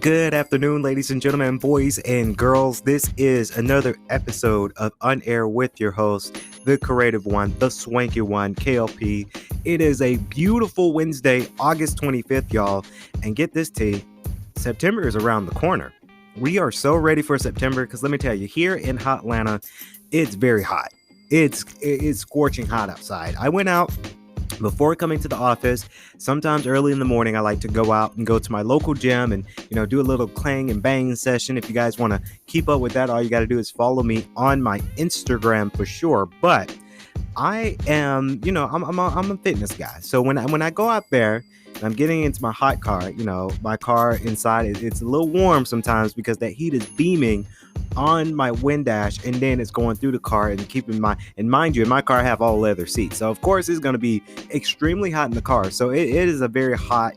Good afternoon, ladies and gentlemen, boys and girls. This is another episode of On Air with your host, the creative one, the swanky one, K.L.P. It is a beautiful Wednesday, August 25th, y'all. And get this, T, September is around the corner. We are so ready for September because let me tell you, here in hot Atlanta, it's very hot. It's scorching hot outside. I went out before coming to the office. Sometimes early in the morning, I like to go out and go to my local gym and, do a little clang and bang session. If you guys want to keep up with that, all you got to do is follow me on my Instagram for sure. But I am, I'm a fitness guy. So when I go out there and I'm getting into my hot car, my car inside, it's a little warm sometimes because that heat is beaming on my wind dash, and then it's going through the car and mind you, in my car I have all leather seats. So of course it's going to be extremely hot in the car. So it is a very hot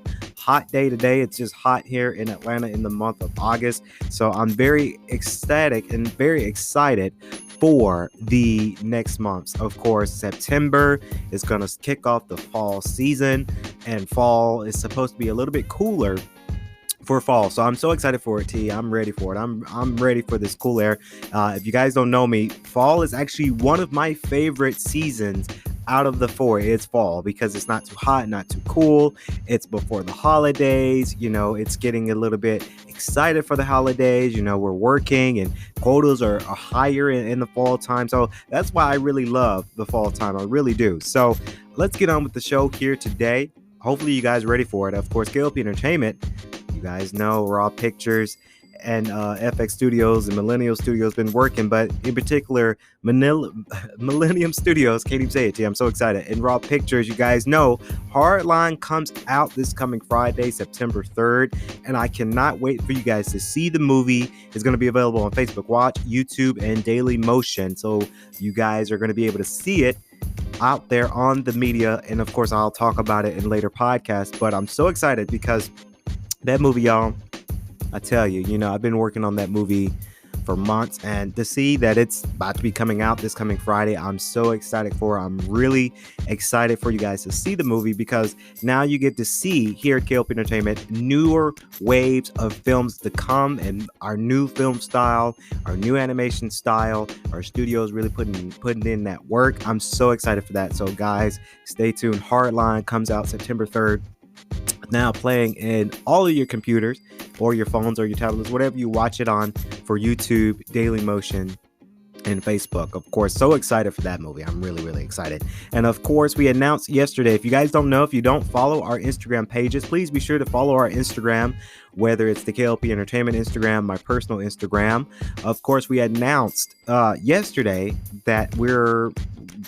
day today. It's just hot here in Atlanta in the month of August. So I'm very ecstatic and very excited for the next months. Of course, September is going to kick off the fall season, and fall is supposed to be a little bit cooler for fall. So I'm so excited for it, T. I'm ready for it. I'm ready for this cool air. If you guys don't know me, fall is actually one of my favorite seasons out of the four. It's fall because it's not too hot, not too cool. It's before the holidays. It's getting a little bit excited for the holidays. We're working and quotas are higher in the fall time. So that's why I really love the fall time. I really do. So let's get on with the show here today. Hopefully you guys are ready for it. Of course, K.L.P Entertainment, you guys know Raw Pictures and FX Studios and Millennium Studios been working, but in particular Millennium Studios, can't even say it, T. I'm so excited. And Raw Pictures, you guys know Hardline comes out this coming Friday, September 3rd, and I cannot wait for you guys to see the movie. It's going to be available on Facebook Watch, YouTube, and Daily Motion, so you guys are going to be able to see it out there on the media, and of course I'll talk about it in later podcasts. But I'm so excited because that movie, y'all, I tell you, I've been working on that movie for months, and to see that it's about to be coming out this coming Friday, I'm so excited for it. I'm really excited for you guys to see the movie because now you get to see here at K.L.P Entertainment newer waves of films to come, and our new film style, our new animation style, our studios really putting in that work. I'm so excited for that. So guys, stay tuned. Hardline comes out September 3rd. Now playing in all of your computers or your phones or your tablets, whatever you watch it on, for YouTube, Daily Motion, and Facebook. Of course, so excited for that movie. I'm really, really excited. And of course, we announced yesterday, if you guys don't know, if you don't follow our Instagram pages, please be sure to follow our Instagram, whether it's the K.L.P Entertainment Instagram, my personal Instagram. Of course, we announced yesterday that we're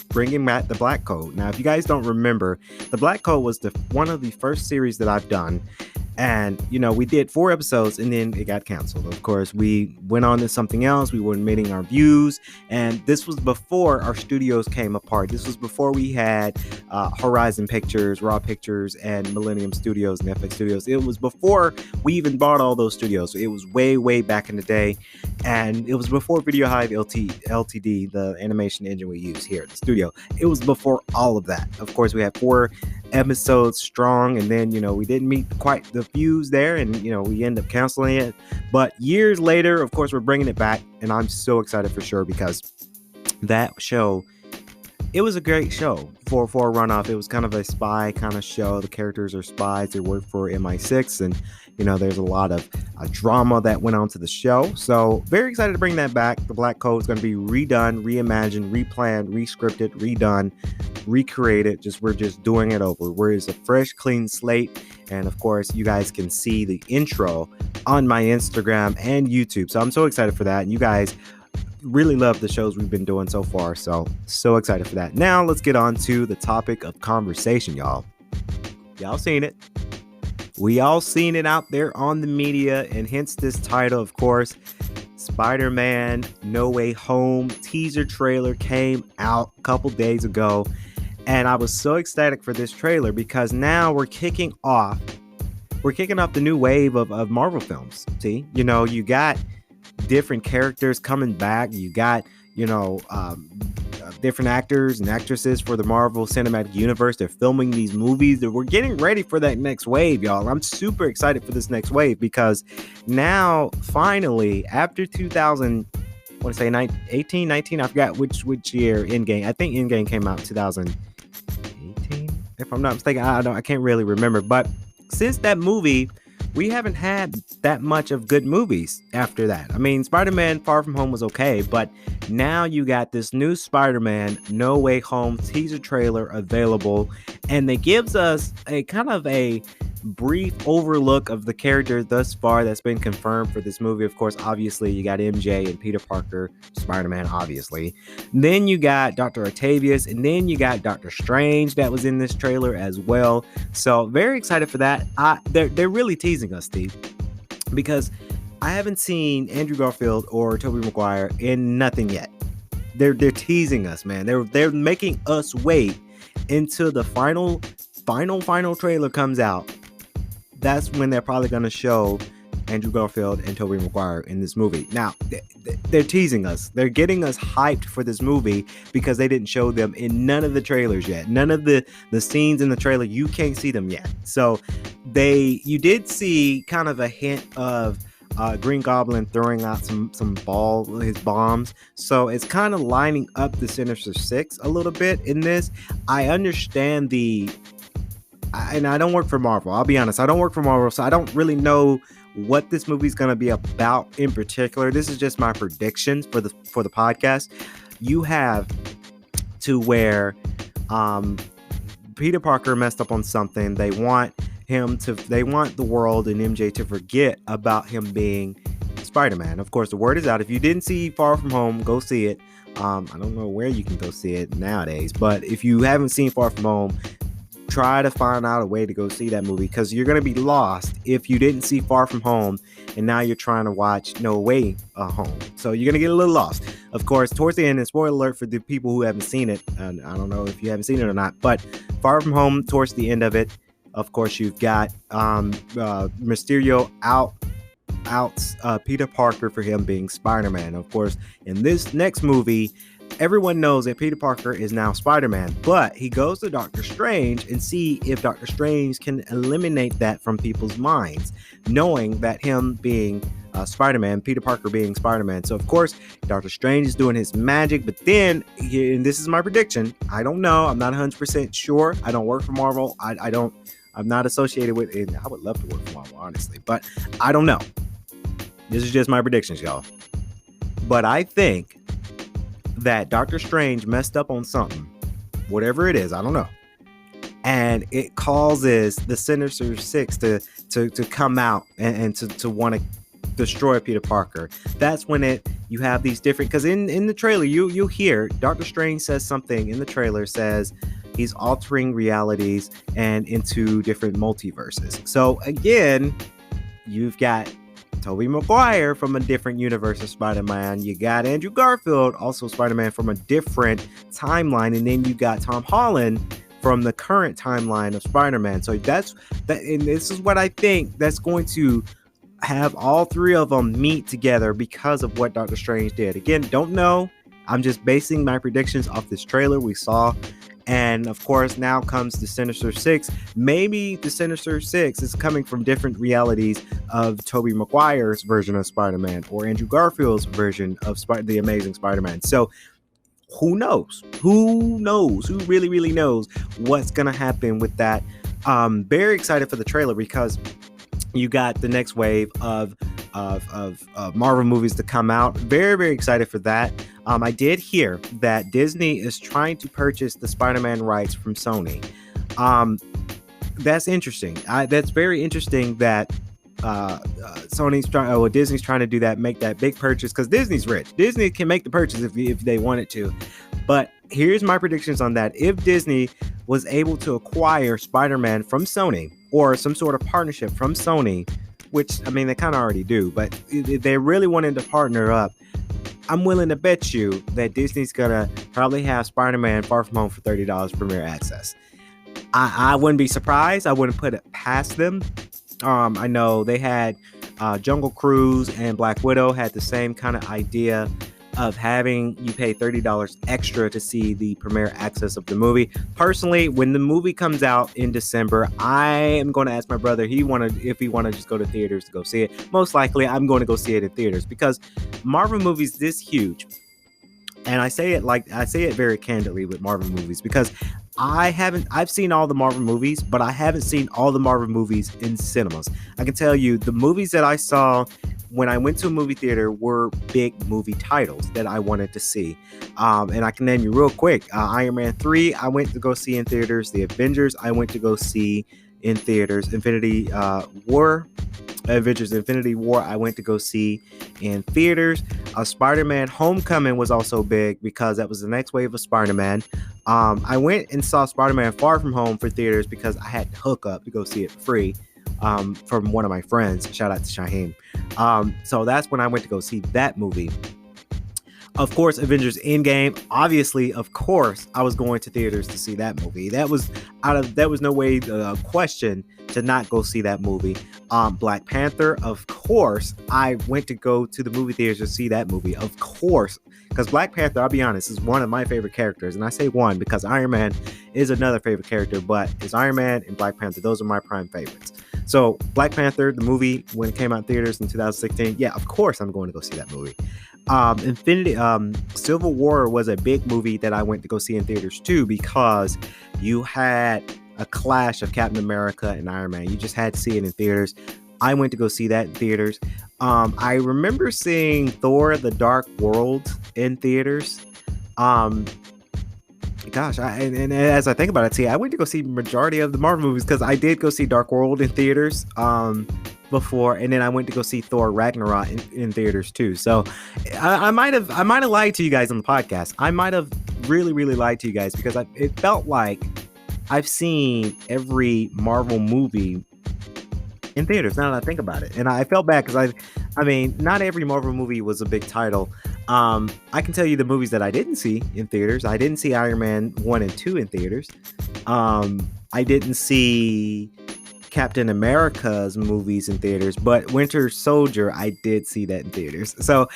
bringing back the Black Code. Now, if you guys don't remember, the Black Code was one of the first series that I've done. And, we did 4 episodes and then it got canceled. Of course, we went on to something else. We were meeting our views. And this was before our studios came apart. This was before we had Horizon Pictures, Raw Pictures, and Millennium Studios and FX Studios. It was before we even bought all those studios. It was way, way back in the day. And it was before Video Hive LTD, the animation engine we use here at the studio. It was before all of that. Of course, we had 4 episodes strong, and then we didn't meet quite the views there, and we end up canceling it. But years later, of course, we're bringing it back, and I'm so excited for sure because that show, it was a great show for a runoff. It was kind of a spy kind of show. The characters are spies. They work for MI6, and there's a lot of drama that went on to the show. So very excited to bring that back. The Black Code is going to be redone, reimagined, replanned, rescripted, redone, recreated. We're just doing it over. It's a fresh, clean slate. And of course, you guys can see the intro on my Instagram and YouTube. So I'm so excited for that. And you guys really love the shows we've been doing so far. So excited for that. Now let's get on to the topic of conversation, y'all. Y'all seen it. We all seen it out there on the media, and hence this title, of course. Spider-Man No Way Home teaser trailer came out a couple days ago, and I was so ecstatic for this trailer because now we're kicking off the new wave of Marvel films. See, you got different characters coming back. You got different actors and actresses for the Marvel Cinematic Universe. They're filming these movies. We're getting ready for that next wave, y'all. I'm super excited for this next wave because now, finally, after 2000, I want to say 18, 19, I forgot which year Endgame. I think Endgame came out in 2018, if I'm not mistaken. I can't really remember. But since that movie, we haven't had that much of good movies after that. I mean, Spider-Man Far From Home was okay, but now you got this new Spider-Man No Way Home teaser trailer available, and it gives us a kind of a brief overlook of the character thus far that's been confirmed for this movie. Of course, obviously, you got MJ and Peter Parker, Spider-Man, obviously. Then you got Dr. Octavius, and then you got Doctor Strange that was in this trailer as well. So very excited for that. They're really teasing us, Steve, because I haven't seen Andrew Garfield or Tobey Maguire in nothing yet. They're teasing us, man. They're making us wait until the final trailer comes out. That's when they're probably going to show Andrew Garfield and Tobey Maguire in this movie. Now, they're teasing us. They're getting us hyped for this movie because they didn't show them in none of the trailers yet. None of the scenes in the trailer, you can't see them yet. So you did see kind of a hint of Green Goblin throwing out his bombs. So it's kind of lining up the Sinister Six a little bit in this. I understand and I don't work for Marvel. I'll be honest. I don't work for Marvel, so I don't really know what this movie's going to be about in particular. This is just my predictions for the podcast. You have to where Peter Parker messed up on something. They want the world and MJ to forget about him being Spider-Man. Of course, the word is out. If you didn't see Far From Home, go see it. I don't know where you can go see it nowadays, but if you haven't seen Far From Home, try to find out a way to go see that movie, because you're going to be lost if you didn't see Far From Home and now you're trying to watch No Way Home. So you're going to get a little lost. Of course, towards the end, and spoiler alert for the people who haven't seen it, and I don't know if you haven't seen it or not, but Far From Home, towards the end of it, of course, you've got Mysterio outs Peter Parker for him being Spider-Man. Of course, in this next movie, everyone knows that Peter Parker is now Spider-Man, but he goes to Doctor Strange and see if Doctor Strange can eliminate that from people's minds, knowing that him being Spider-Man, Peter Parker being Spider-Man. So, of course, Doctor Strange is doing his magic, but then, and this is my prediction, I don't know, I'm not 100% sure, I don't work for Marvel, I'm not associated with it. I would love to work for Marvel, honestly, but I don't know. This is just my predictions, y'all. But I think that Doctor Strange messed up on something, whatever it is, I don't know, and it causes the Sinister Six to come out and to want to destroy Peter Parker. That's when you have these different, because in the trailer you'll hear Doctor Strange says something in the trailer, says he's altering realities and into different multiverses. So again, you've got Tobey Maguire from a different universe of Spider-Man. You got Andrew Garfield, also Spider-Man, from a different timeline. And then you got Tom Holland from the current timeline of Spider-Man. So that's that, and this is what I think that's going to have all three of them meet together because of what Doctor Strange did. Again, don't know. I'm just basing my predictions off this trailer we saw. And of course, now comes the Sinister Six. Maybe the Sinister Six is coming from different realities of Tobey Maguire's version of Spider-Man or Andrew Garfield's version of the Amazing Spider-Man. So who knows? Who really, really knows what's going to happen with that? Very excited for the trailer because you got the next wave of Marvel movies to come out. Very, very excited for that. I did hear that Disney is trying to purchase the Spider-Man rights from Sony. That's interesting. That's very interesting that Disney's trying to do that, make that big purchase, because Disney's rich. Disney can make the purchase if they wanted to. But here's my predictions on that. If Disney was able to acquire Spider-Man from Sony, or some sort of partnership from Sony, which, I mean, they kind of already do, but if they really wanted to partner up, I'm willing to bet you that Disney's gonna probably have Spider-Man Far From Home for $30 premiere access. I wouldn't be surprised. I wouldn't put it past them. I know they had Jungle Cruise and Black Widow had the same kind of idea of having you pay $30 extra to see the premiere access of the movie. Personally, when the movie comes out in December, I am going to ask my brother if he want to just go to theaters to go see it. Most likely, I'm going to go see it in theaters because Marvel movies this huge. And I say it very candidly with Marvel movies because I've seen all the Marvel movies, but I haven't seen all the Marvel movies in cinemas. I can tell you the movies that I saw when I went to a movie theater were big movie titles that I wanted to see. And I can name you real quick. Iron Man 3, I went to go see in theaters. The Avengers, I went to go see in theaters. Avengers Infinity War, I went to go see in theaters. Spider-Man Homecoming was also big because that was the next wave of Spider-Man. I went and saw Spider-Man Far From Home for theaters because I had to hook up to go see it free from one of my friends. Shout out to Shaheem. So that's when I went to go see that movie. Of course, Avengers Endgame. Obviously, of course, I was going to theaters to see that movie. That was no way question to not go see that movie. Black Panther, of course, I went to go to the movie theaters to see that movie. Of course, because Black Panther, I'll be honest, is one of my favorite characters. And I say one because Iron Man is another favorite character, but it's Iron Man and Black Panther. Those are my prime favorites. So Black Panther, the movie, when it came out in theaters in 2016, yeah, of course I'm going to go see that movie. Civil War was a big movie that I went to go see in theaters too, because you had a clash of Captain America and Iron Man. You just had to see it in theaters. I went to go see that in theaters. I remember seeing Thor: The Dark World in theaters. And as I think about it, I went to go see majority of the Marvel movies because I did go see Dark World in theaters before, and then I went to go see Thor: Ragnarok in theaters too. So I might have lied to you guys on the podcast. I might have really lied to you guys because it felt like I've seen every Marvel movie in theaters now that I think about it, and I felt bad because I mean, not every Marvel movie was a big title. I can tell you the movies that I didn't see in theaters. I didn't see Iron Man 1 and 2 in theaters. I didn't see Captain America's movies in theaters, but Winter Soldier, I did see that in theaters. So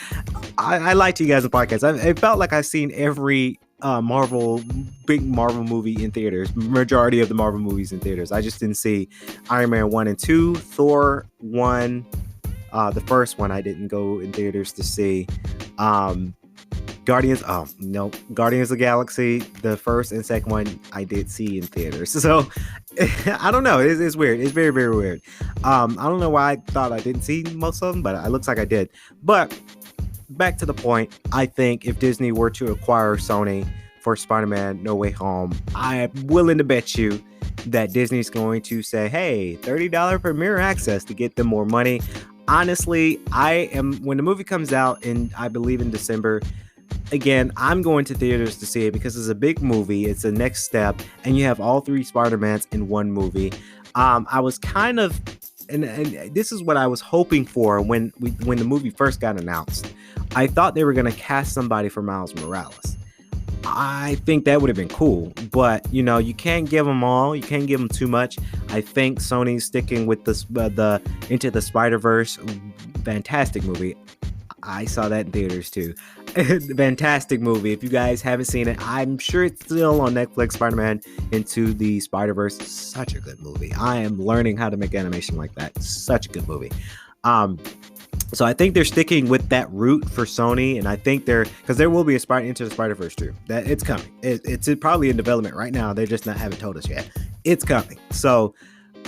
I lied to you guys in the podcast. It felt like I've seen every big Marvel movie in theaters, majority of the Marvel movies in theaters. I just didn't see Iron Man 1 and 2, Thor 1, the first one I didn't go in theaters to see. Guardians of the Galaxy, the first and second one I did see in theaters. So I don't know. It's weird. It's very, very weird. I don't know why I thought I didn't see most of them, but it looks like I did. But back to the point, I think if Disney were to acquire Sony for Spider-Man No Way Home, I'm willing to bet you that Disney's going to say, hey, $30 premiere access to get them more money. Honestly, when the movie comes out in, I believe in December, again, I'm going to theaters to see it because it's a big movie. It's the next step, and you have all three Spider-Mans in one movie. I was kind of, and this is what I was hoping for when the movie first got announced. I thought they were going to cast somebody for Miles Morales. I think that would have been cool, but you can't give them all. You can't give them too much. I think Sony's sticking with the Into the Spider-Verse. Fantastic movie. I saw that in theaters too. Fantastic movie. If you guys haven't seen it, I'm sure it's still on Netflix. Spider-Man Into the Spider-Verse. Such a good movie. I am learning how to make animation like that. Such a good movie. So I think they're sticking with that route for Sony, and I think because there will be a Into the Spider-Verse too. That it's coming. It's probably in development right now. They just haven't told us yet. It's coming. So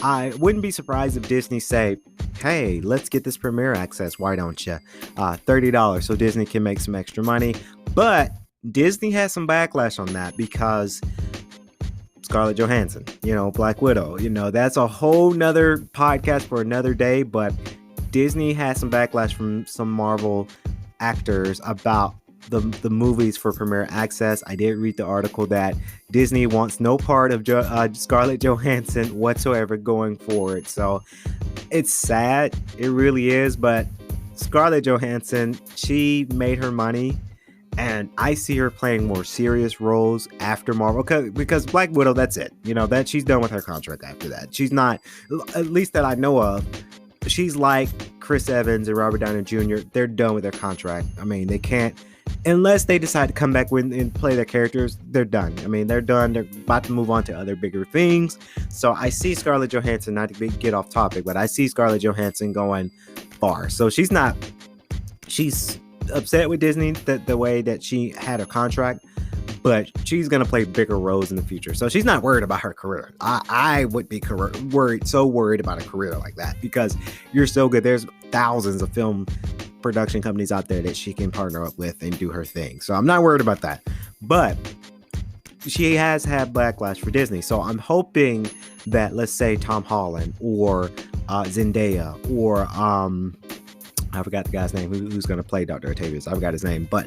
I wouldn't be surprised if Disney say, hey, let's get this premiere access. Why don't you? $30 so Disney can make some extra money. But Disney has some backlash on that because Scarlett Johansson, Black Widow, that's a whole nother podcast for another day. But Disney has some backlash from some Marvel actors about the movies for premiere access. I did read the article that Disney wants no part of Scarlett Johansson whatsoever going forward. So it's sad. It really is. But Scarlett Johansson, she made her money, and I see her playing more serious roles after Marvel because Black Widow, that's it. That she's done with her contract after that. She's not, at least that I know of. She's like Chris Evans and Robert Downey Jr. They're done with their contract. I mean, they can't. unless they decide to come back with and play their characters, they're done. I mean, they're done. They're about to move on to other bigger things. So I see Scarlett Johansson, not to get off topic, but I see Scarlett Johansson going far. So she's upset with Disney the way that she had her contract, but she's going to play bigger roles in the future. So she's not worried about her career. I would be worried about a career like that, because you're so good. There's thousands of film production companies out there that she can partner up with and do her thing. So I'm not worried about that. But she has had backlash for Disney. So I'm hoping that, let's say, Tom Holland or Zendaya or I forgot the guy's name who's going to play Dr. Octavius. I forgot his name. But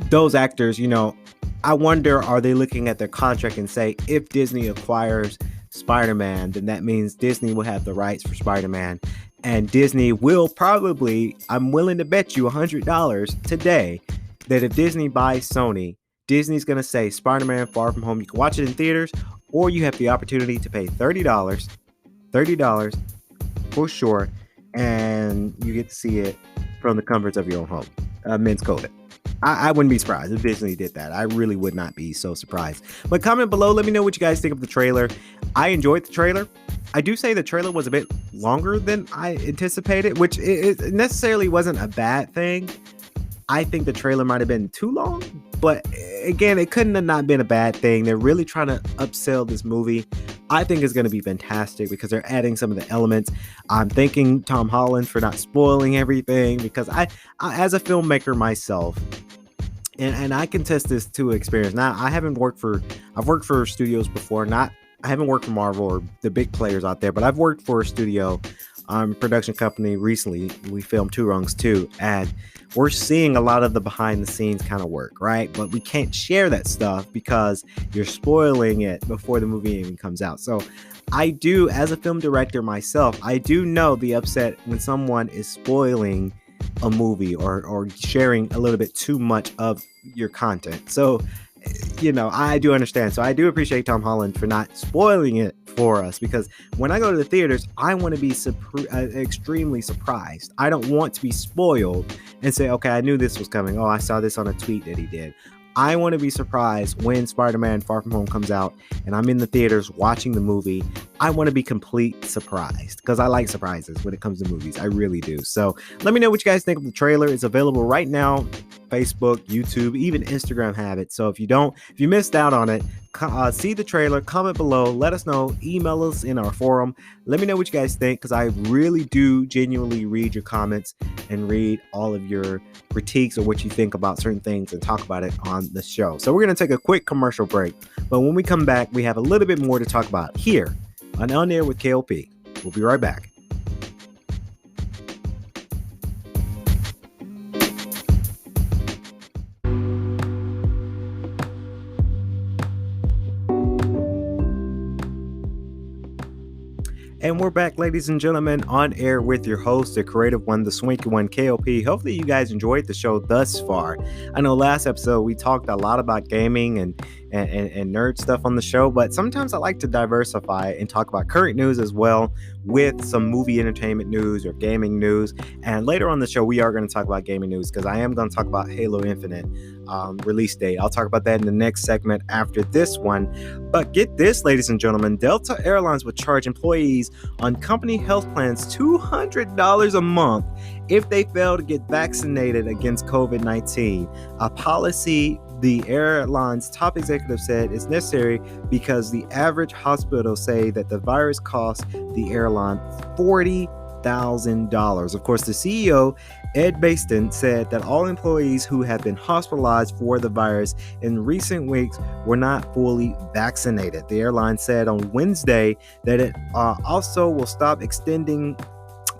those actors, I wonder, are they looking at their contract and say, if Disney acquires Spider-Man, then that means Disney will have the rights for Spider-Man. And Disney will probably, I'm willing to bet you $100 today that if Disney buys Sony, Disney's going to say Spider-Man Far From Home, you can watch it in theaters, or you have the opportunity to pay $30 for sure, and you get to see it from the comforts of your own home. Men's coded. I wouldn't be surprised if Disney did that. I really would not be so surprised. But comment below. Let me know what you guys think of the trailer. I enjoyed the trailer. I do say the trailer was a bit longer than I anticipated, which it necessarily wasn't a bad thing. I think the trailer might have been too long, but again, it couldn't have not been a bad thing. They're really trying to upsell this movie. I think it's going to be fantastic because they're adding some of the elements. I'm thanking Tom Holland for not spoiling everything, because I as a filmmaker myself, and I can test this to experience. Now, I've worked for studios before. I haven't worked for Marvel or the big players out there, but I've worked for a studio production company recently. We filmed Two Wrongs 2, and we're seeing a lot of the behind the scenes kind of work, right? But we can't share that stuff because you're spoiling it before the movie even comes out. So I do, as a film director myself, I do know the upset when someone is spoiling a movie or sharing a little bit too much of your content. So, I do understand. So I do appreciate Tom Holland for not spoiling it for us, because when I go to the theaters, I want to be extremely surprised. I don't want to be spoiled and say, okay, I knew this was coming. Oh, I saw this on a tweet that he did. I want to be surprised when Spider-Man Far From Home comes out and I'm in the theaters watching the movie. I want to be complete surprised, because I like surprises when it comes to movies. I really do. So let me know what you guys think of the trailer. It's available right now. Facebook, YouTube, even Instagram have it. So if you missed out on it, see the trailer, comment below, let us know, email us in our forum. Let me know what you guys think, because I really do genuinely read your comments and read all of your critiques or what you think about certain things and talk about it on the show. So we're going to take a quick commercial break, but when we come back, we have a little bit more to talk about here on Air with K.L.P. We'll be right back. And we're back, ladies and gentlemen, on air with your host, the creative one, the swanky one, K.L.P. Hopefully you guys enjoyed the show thus far. I know last episode we talked a lot about gaming and nerd stuff on the show, but sometimes I like to diversify and talk about current news as well, with some movie entertainment news or gaming news. And later on the show, we are going to talk about gaming news, because I am going to talk about Halo Infinite release date. I'll talk about that in the next segment after this one. But get this, ladies and gentlemen, Delta Airlines would charge employees on company health plans $200 a month if they fail to get vaccinated against COVID-19. A policy the airline's top executive said is necessary because the average hospital say that the virus costs the airline $40,000. Of course, the CEO, Ed Baston, said that all employees who have been hospitalized for the virus in recent weeks were not fully vaccinated. The airline said on Wednesday that it also will stop extending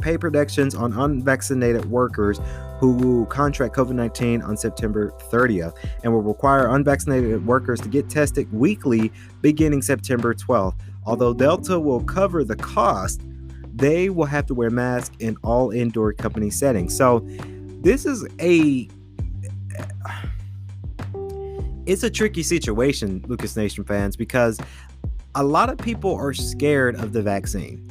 pay protections on unvaccinated workers who contract COVID-19 on September 30th, and will require unvaccinated workers to get tested weekly beginning September 12th. Although Delta will cover the cost, they will have to wear masks in all indoor company settings. So this is it's a tricky situation, Lucas Nation fans, because a lot of people are scared of the vaccine.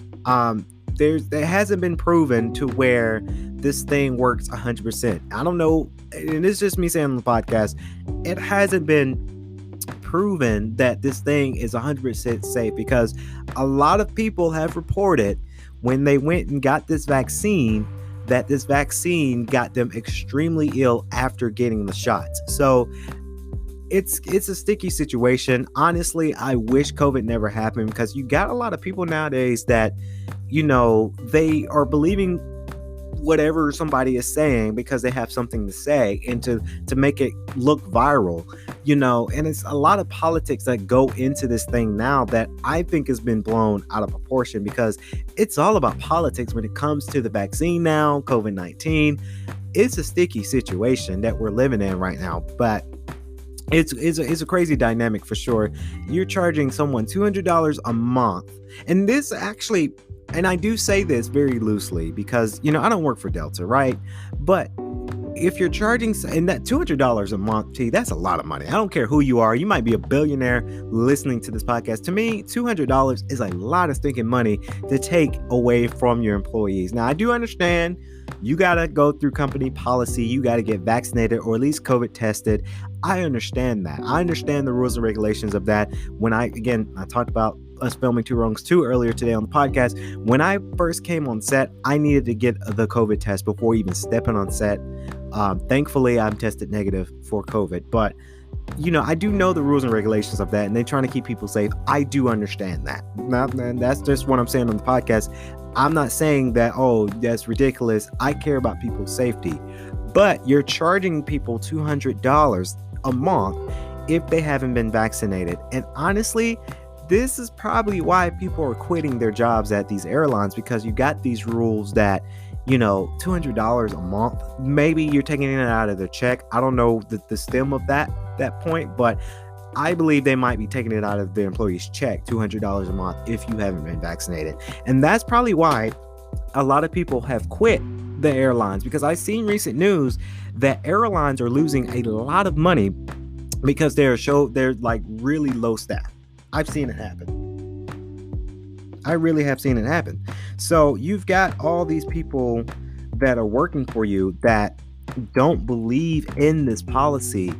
there hasn't been proven to where this thing works 100%. I don't know, and it's just me saying on the podcast, it hasn't been proven that this thing is 100% safe, because a lot of people have reported when they went and got this vaccine that this vaccine got them extremely ill after getting the shots. So it's a sticky situation. Honestly, I wish COVID never happened, because you got a lot of people nowadays that, they are believing whatever somebody is saying because they have something to say, and to make it look viral, and it's a lot of politics that go into this thing now that I think has been blown out of proportion, because it's all about politics when it comes to the vaccine now, COVID-19. It's a sticky situation that we're living in right now, but it's a crazy dynamic for sure. You're charging someone $200 a month, and this actually, and I do say this very loosely because, I don't work for Delta, right? But if you're charging, and that $200 a month, that's a lot of money. I don't care who you are. You might be a billionaire listening to this podcast. To me, $200 is a lot of stinking money to take away from your employees. Now, I do understand you got to go through company policy. You got to get vaccinated or at least COVID tested. I understand that. I understand the rules and regulations of that. When I talked about us filming Two Wrongs 2 earlier today on the podcast. When I first came on set, I needed to get the COVID test before even stepping on set. Thankfully, I'm tested negative for COVID, but I do know the rules and regulations of that, and they're trying to keep people safe. I do understand that. Now, that's just what I'm saying on the podcast. I'm not saying that, oh, that's ridiculous. I care about people's safety, but you're charging people $200 a month if they haven't been vaccinated. And honestly, this is probably why people are quitting their jobs at these airlines, because you got these rules that, $200 a month, maybe you're taking it out of their check. I don't know the stem of that point, but I believe they might be taking it out of their employees' check, $200 a month if you haven't been vaccinated. And that's probably why a lot of people have quit the airlines, because I've seen recent news that airlines are losing a lot of money because they're like really low staff. I've seen it happen. I really have seen it happen. So you've got all these people that are working for you that don't believe in this policy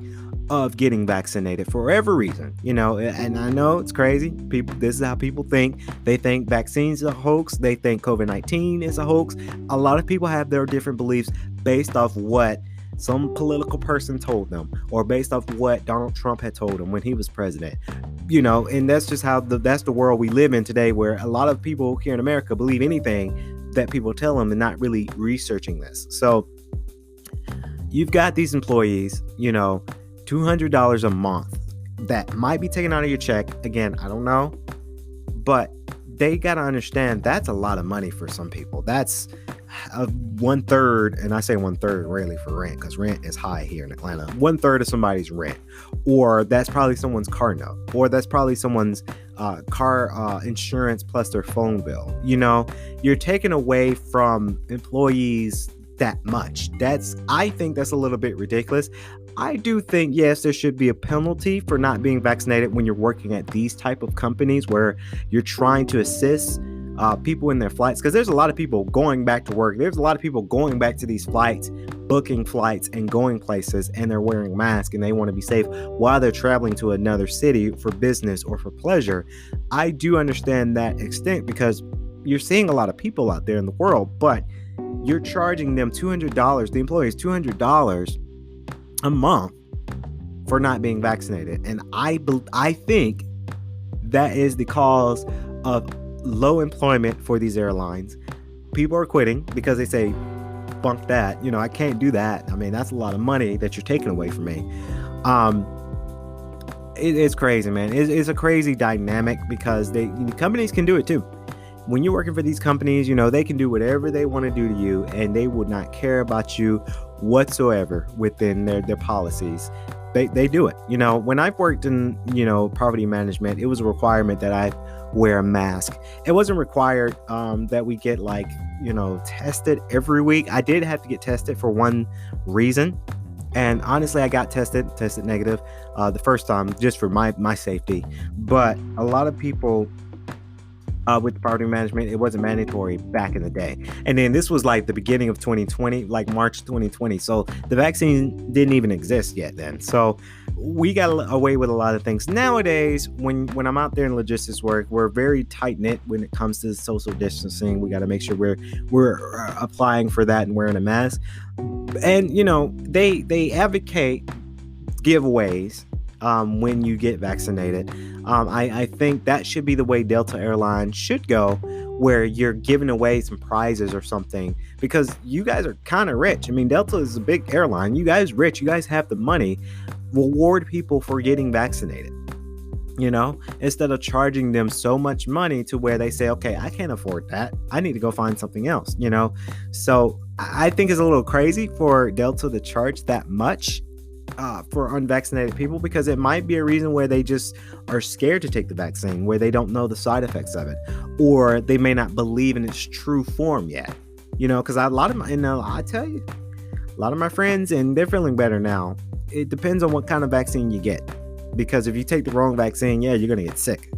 of getting vaccinated for whatever reason, and I know it's crazy. This is how people think. They think vaccines are a hoax. They think COVID-19 is a hoax. A lot of people have their different beliefs based off what some political person told them, or based off what Donald Trump had told them when he was president, and that's just how that's the world we live in today, where a lot of people here in America believe anything that people tell them and not really researching this. So you've got these employees, $200 a month that might be taken out of your check. Again, I don't know, but they got to understand that's a lot of money for some people. That's 1/3, and I say 1/3 really for rent, because rent is high here in Atlanta. 1/3 of somebody's rent, or that's probably someone's car note, or that's probably someone's car insurance plus their phone bill. You're taking away from employees that much. I think that's a little bit ridiculous. I do think, yes, there should be a penalty for not being vaccinated when you're working at these type of companies where you're trying to assist people in their flights, because there's a lot of people going back to work. There's a lot of people going back to these flights, booking flights and going places, and they're wearing masks and they want to be safe while they're traveling to another city for business or for pleasure. I do understand that extent, because you're seeing a lot of people out there in the world, but you're charging them $200, the employees $200 a month for not being vaccinated. And I think that is the cause of low employment for these airlines. People are quitting because they say, bunk that, I can't do that. I mean, that's a lot of money that you're taking away from me. It's crazy, man. It's a crazy dynamic, because companies can do it too. When you're working for these companies, they can do whatever they want to do to you, and they would not care about you whatsoever within their policies. They do it. When I've worked in, property management, it was a requirement that I wear a mask. It wasn't required that we get tested every week. I did have to get tested for one reason. And honestly, I got tested negative the first time, just for my safety. But a lot of people with property management. It wasn't mandatory back in the day. And then this was like the beginning of 2020, like March 2020. So the vaccine didn't even exist yet then. So we got away with a lot of things. Nowadays, when I'm out there in logistics work, we're very tight knit when it comes to social distancing. We got to make sure we're applying for that and wearing a mask. And they advocate giveaways when you get vaccinated. I think that should be the way Delta Airlines should go, where you're giving away some prizes or something, because you guys are kind of rich. I mean, Delta is a big airline. You guys rich. You guys have the money. Reward people for getting vaccinated, instead of charging them so much money to where they say, okay, I can't afford that. I need to go find something else, So I think it's a little crazy for Delta to charge that much for unvaccinated people, because it might be a reason where they just are scared to take the vaccine, where they don't know the side effects of it, or they may not believe in its true form yet, because I tell you, a lot of my friends, and they're feeling better now. It depends on what kind of vaccine you get, because if you take the wrong vaccine, you're going to get sick.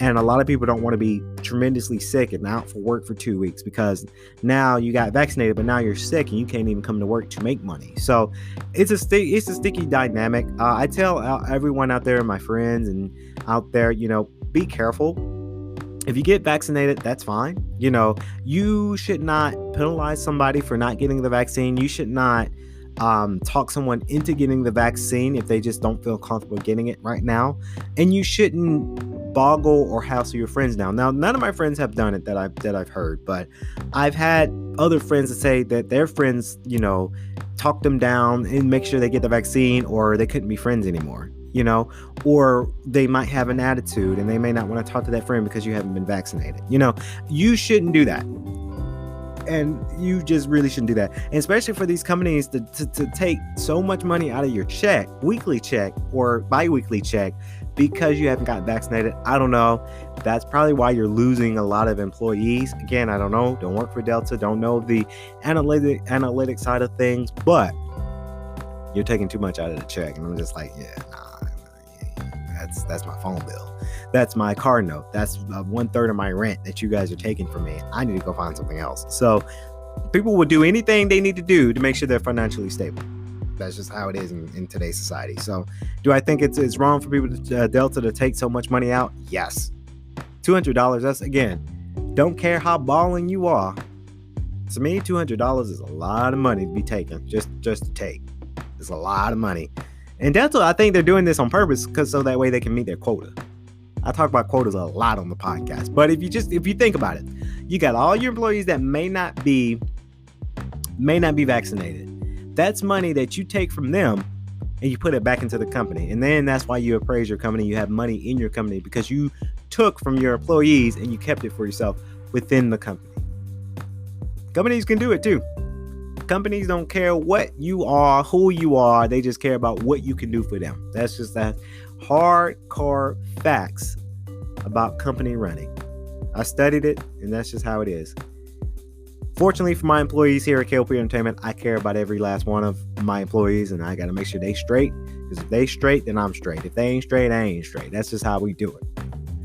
And a lot of people don't want to be tremendously sick and out for work for 2 weeks, because now you got vaccinated, but now you're sick and you can't even come to work to make money. So it's a sticky dynamic. I tell everyone out there, my friends and out there, be careful. If you get vaccinated, that's fine. You should not penalize somebody for not getting the vaccine. You should not talk someone into getting the vaccine if they just don't feel comfortable getting it right now. And you shouldn't boggle or hassle your friends down. Now, none of my friends have done it that I've heard, but I've had other friends that say that their friends, talk them down and make sure they get the vaccine, or they couldn't be friends anymore, or they might have an attitude and they may not want to talk to that friend because you haven't been vaccinated. You shouldn't do that. And you just really shouldn't do that. And especially for these companies to take so much money out of your check, weekly check or bi-weekly check, because you haven't gotten vaccinated. I don't know. That's probably why you're losing a lot of employees. Again, I don't know. Don't work for Delta. Don't know the analytic side of things, but you're taking too much out of the check. And I'm just like, that's my phone bill. That's my car note. That's 1/3 of my rent that you guys are taking from me. I need to go find something else. So people will do anything they need to do to make sure they're financially stable. That's just how it is in today's society. So do I think it's wrong for people to Delta to take so much money out? Yes. $200. That's, again, don't care how balling you are. To me, $200 is a lot of money to be taken just to take. It's a lot of money. And Delta, I think they're doing this on purpose, because so that way they can meet their quota. I talk about quotas a lot on the podcast, but if you think about it, you got all your employees that may not be vaccinated. That's money that you take from them and you put it back into the company. And then that's why you appraise your company. You have money in your company because you took from your employees and you kept it for yourself within the company. Companies can do it too. Companies don't care what you are, who you are. They just care about what you can do for them. That's just that hardcore facts about company running. I studied it, and that's just how it is. Fortunately for my employees here at K.L.P Entertainment, I care about every last one of my employees, and I got to make sure they straight, because if they straight, then I'm straight. If they ain't straight, I ain't straight. That's just how we do it.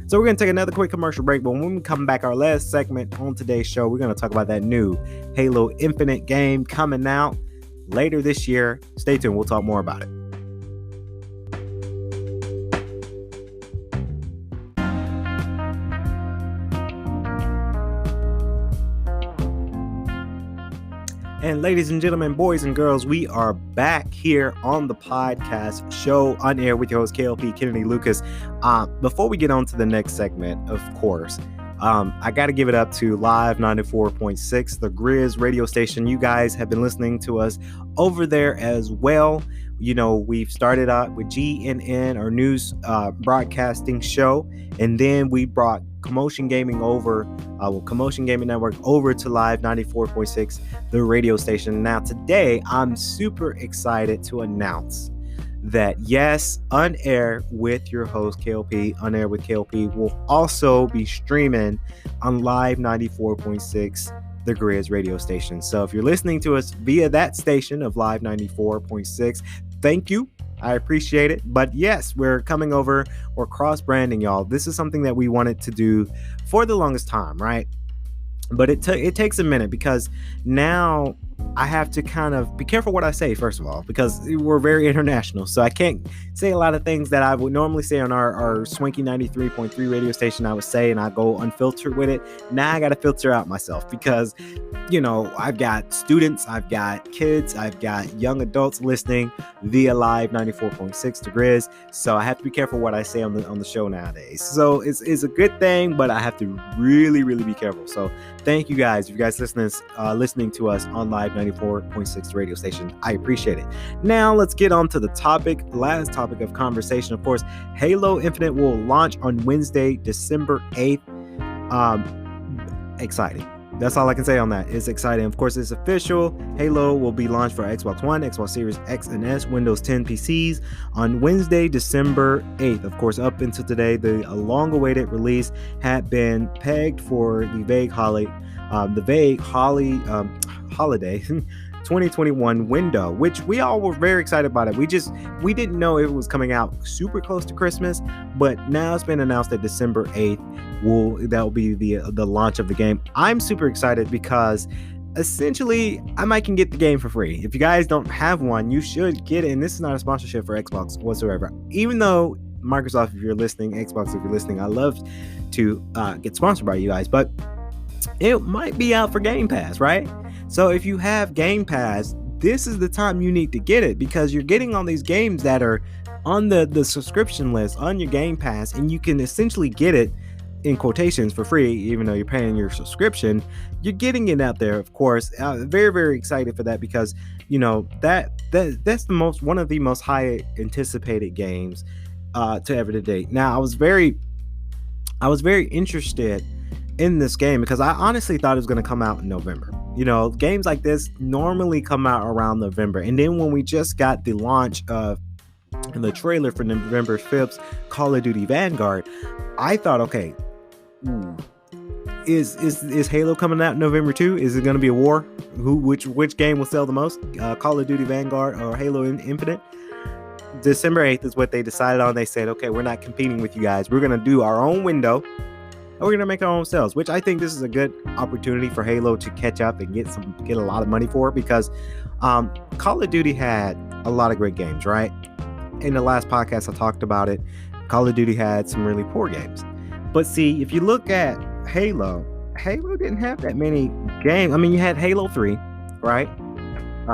So we're going to take another quick commercial break, but when we come back, our last segment on today's show, we're going to talk about that new Halo Infinite game coming out later this year. Stay tuned. We'll talk more about it. And ladies and gentlemen, boys and girls, we are back here on the podcast show on air with your host, K.L.P. Kennedy Lucas. Before we get on to the next segment, of course, I got to give it up to Live 94.6, the Grizz radio station. You guys have been listening to us over there as well. We've started out with GNN, our news broadcasting show, and then we brought Commotion Gaming Network over to Live 94.6, the radio station. Now, today, I'm super excited to announce that, yes, On Air with your host, K.L.P, On Air with K.L.P will also be streaming on Live 94.6, the Grizz radio station. So if you're listening to us via that station of Live 94.6, thank you. I appreciate it. But yes, we're coming over. We're cross-branding, y'all. This is something that we wanted to do for the longest time, right? But it takes a minute because now I have to kind of be careful what I say, first of all, because we're very international. So I can't say a lot of things that I would normally say on our Swanky 93.3 radio station. I would say, and I go unfiltered with it. Now I got to filter out myself because, I've got students, I've got kids, I've got young adults listening via live 94.6 to Grizz. So I have to be careful what I say on the show nowadays. So it's a good thing, but I have to really, really be careful. So thank you guys. If you guys listening to us on live 94.6 radio station, I appreciate it. Now let's get on to the last topic of conversation. Of course, Halo Infinite will launch on Wednesday, December 8th. Exciting. That's all I can say on that. It's exciting. Of course, it's official. Halo will be launched for Xbox One, Xbox Series X and S, Windows 10 PCs on Wednesday, December 8th. Of course, up until today, the long-awaited release had been pegged for the vague holiday 2021 window, which we all were very excited about it. We didn't know it was coming out super close to Christmas, but now it's been announced that December 8th will be the launch of the game. I'm super excited because essentially I can get the game for free. If you guys don't have one, you should get it. And this is not a sponsorship for Xbox whatsoever. Even though Microsoft, if you're listening, Xbox, if you're listening, I love to get sponsored by you guys, but it might be out for Game Pass, right? So if you have Game Pass, this is the time you need to get it because you're getting all these games that are on the subscription list on your Game Pass, and you can essentially get it in quotations for free, even though you're paying your subscription. You're getting it out there, of course. Very, very excited for that because that's one of the most high anticipated games to ever to date. Now, I was very interested in this game because I honestly thought it was going to come out in November. Games like this normally come out around November, and then when we just got the launch of the trailer for November 5th, Call of Duty Vanguard, I thought, okay, is Halo coming out in November too? Is it going to be a war? Which game will sell the most? Call of Duty Vanguard or Halo Infinite? December 8th is what they decided on. They said, okay, we're not competing with you guys. We're going to do our own window, and we're going to make our own sales, which I think this is a good opportunity for Halo to catch up and get a lot of money for it because Call of Duty had a lot of great games, right? In the last podcast, I talked about it. Call of Duty had some really poor games. But see, if you look at Halo didn't have that many games. I mean, you had Halo 3, right?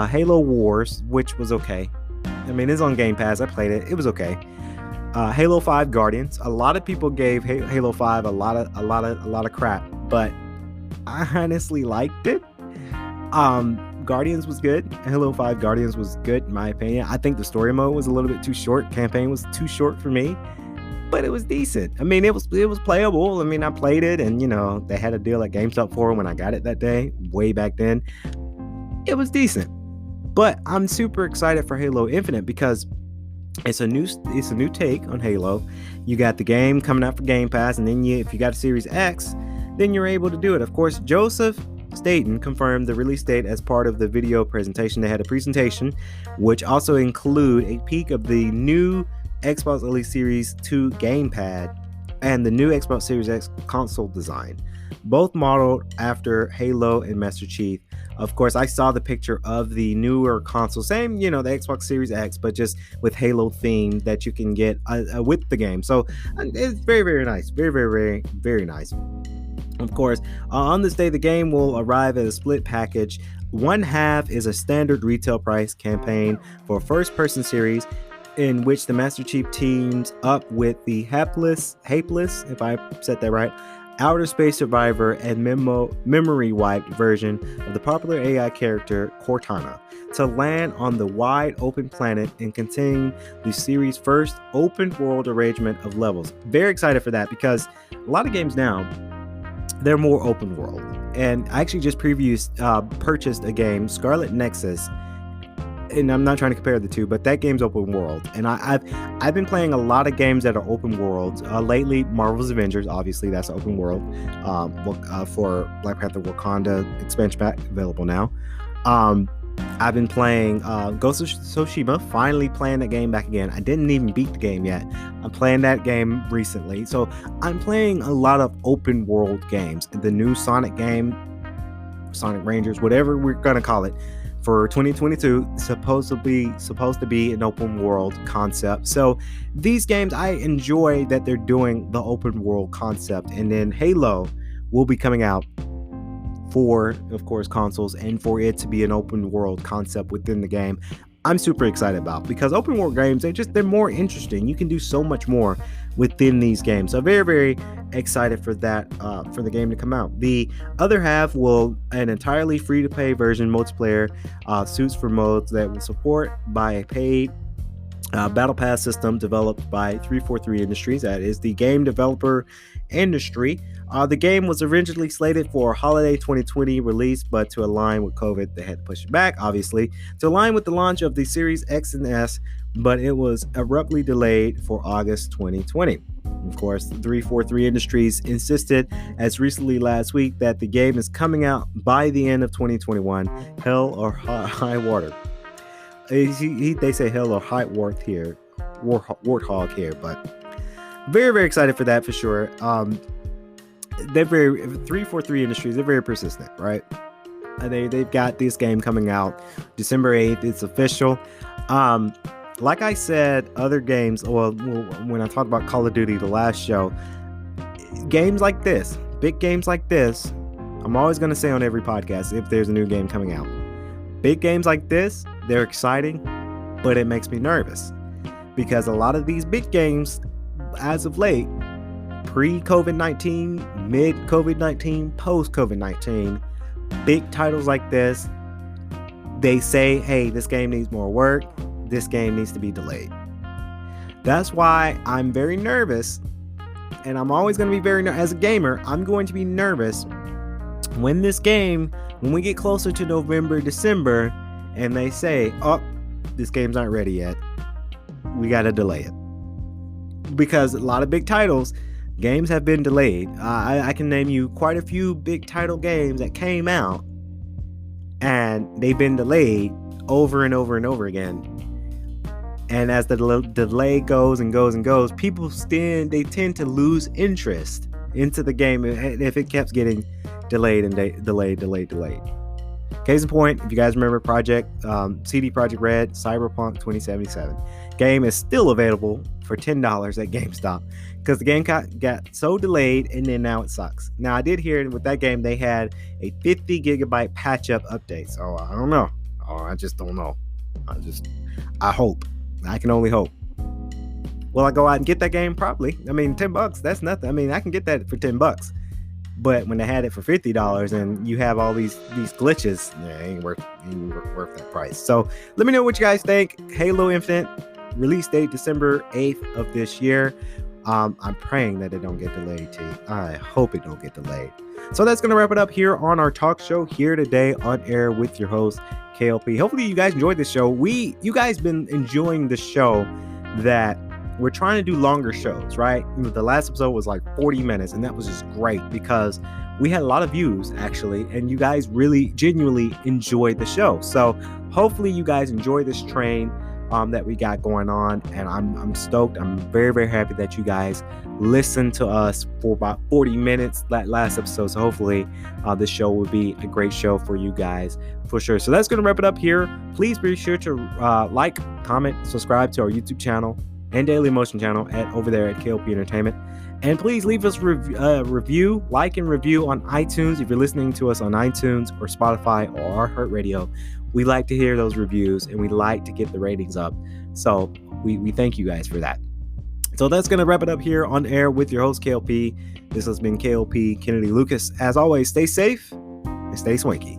Halo Wars, which was okay. I mean, it's on Game Pass. I played it. It was okay. Halo 5 Guardians. A lot of people gave Halo 5 a lot of crap, but I honestly liked it. Guardians was good. Halo 5 Guardians was good in my opinion. I think the story mode was a little bit too short. Campaign was too short for me, but it was decent. I mean, it was playable. I mean, I played it, and they had a deal at GameStop for it when I got it that day, way back then. It was decent. But I'm super excited for Halo Infinite because it's a new take on Halo. You got the game coming out for Game Pass, and then if you got a Series X, then you're able to do it. Of course, Joseph Staten confirmed the release date as part of the video presentation. They had a presentation which also include a peek of the new Xbox Elite Series 2 gamepad and the new Xbox Series X console design, both modeled after Halo and Master Chief. Of course, I saw the picture of the newer console, same, the Xbox Series X, but just with Halo theme that you can get with the game. So it's very, very nice. Very, very, very, very nice. Of course, on this day, the game will arrive as a split package. One half is a standard retail price campaign for first-person series, in which the Master Chief teams up with the hapless, if I said that right, outer space survivor and memory wiped version of the popular AI character Cortana to land on the wide open planet and continue the series' first open world arrangement of levels. Very excited for that because a lot of games now, they're more open world. And I actually just purchased a game, Scarlet Nexus, and I'm not trying to compare the two, but that game's open world. And I've been playing a lot of games that are open world lately. Marvel's Avengers, obviously, that's open world. For Black Panther Wakanda expansion pack available now. I've been playing Ghost of Tsushima, finally playing that game back again. I didn't even beat the game yet. I'm playing that game recently. So I'm playing a lot of open world games. The new Sonic game, Sonic Rangers, whatever we're going to call it, for 2022, supposed to be an open world concept. So these games, I enjoy that they're doing the open world concept. And then Halo will be coming out for, of course, consoles, and for it to be an open world concept within the game, I'm super excited about, because open world games, they're more interesting. You can do so much more within these games. So very, very excited for that, for the game to come out. The other half will an entirely free to play version, multiplayer suits for modes that will support by a paid battle pass system developed by 343 Industries. That is the game developer industry. The game was originally slated for holiday 2020 release, but to align with COVID, they had to push it back, obviously, to align with the launch of the Series X and S, but it was abruptly delayed for August 2020. Of course, 343 Industries insisted as recently last week that the game is coming out by the end of 2021, hell or high water. They say hell or high warthog here, but very, very excited for that for sure. They're 343 Industries, they're very persistent, right? They've got this game coming out December 8th. It's official. Like I said, other games, well, when I talked about Call of Duty the last show, games like this, big games like this, I'm always going to say on every podcast if there's a new game coming out, big games like this, they're exciting, but it makes me nervous, because a lot of these big games, as of late, pre-COVID-19, mid-COVID-19, post-COVID-19, big titles like this, they say, hey, this game needs more work, this game needs to be delayed. That's why I'm very nervous, and I'm always going to be very as a gamer, I'm going to be nervous when this game, when we get closer to November, December, and they say, oh, this game's not ready yet, we got to delay it. Because a lot of big titles, games have been delayed. I can name you quite a few big title games that came out and they've been delayed over and over and over again. And as the delay goes and goes and goes, people tend to lose interest into the game if it keeps getting delayed and delayed. Case in point, if you guys remember CD Projekt Red Cyberpunk 2077, game is still available for $10 at GameStop because the game got so delayed, and then now it sucks. Now I did hear with that game they had a 50 gigabyte patch up update, so I don't know. I just don't know. I hope. I can only hope. Will I go out and get that game? Probably. I mean, $10, that's nothing. I mean, I can get that for $10. But when they had it for $50 and you have all these glitches, yeah, it ain't worth that price. So let me know what you guys think. Halo Infinite, release date December 8th of this year. I'm praying that it don't get delayed, T. I hope it don't get delayed. So that's going to wrap it up here on our talk show here today on air with your host, K.L.P. Hopefully you guys enjoyed this show. You guys been enjoying the show that we're trying to do longer shows, right? The last episode was like 40 minutes, and that was just great because we had a lot of views actually, and you guys really genuinely enjoyed the show. So hopefully you guys enjoy this train that we got going on, and I'm stoked. I'm very, very happy that you guys listened to us for about 40 minutes that last episode. So hopefully this show will be a great show for you guys for sure. So that's going to wrap it up here. Please be sure to like, comment, subscribe to our YouTube channel and Daily Motion channel over there at K.L.P Entertainment. And please leave us review, like and review on iTunes if you're listening to us on iTunes or Spotify or iHeartRadio. We like to hear those reviews and we like to get the ratings up. So we thank you guys for that. So that's going to wrap it up here on air with your host, K.L.P. This has been K.L.P. Kennedy Lucas. As always, stay safe and stay swanky.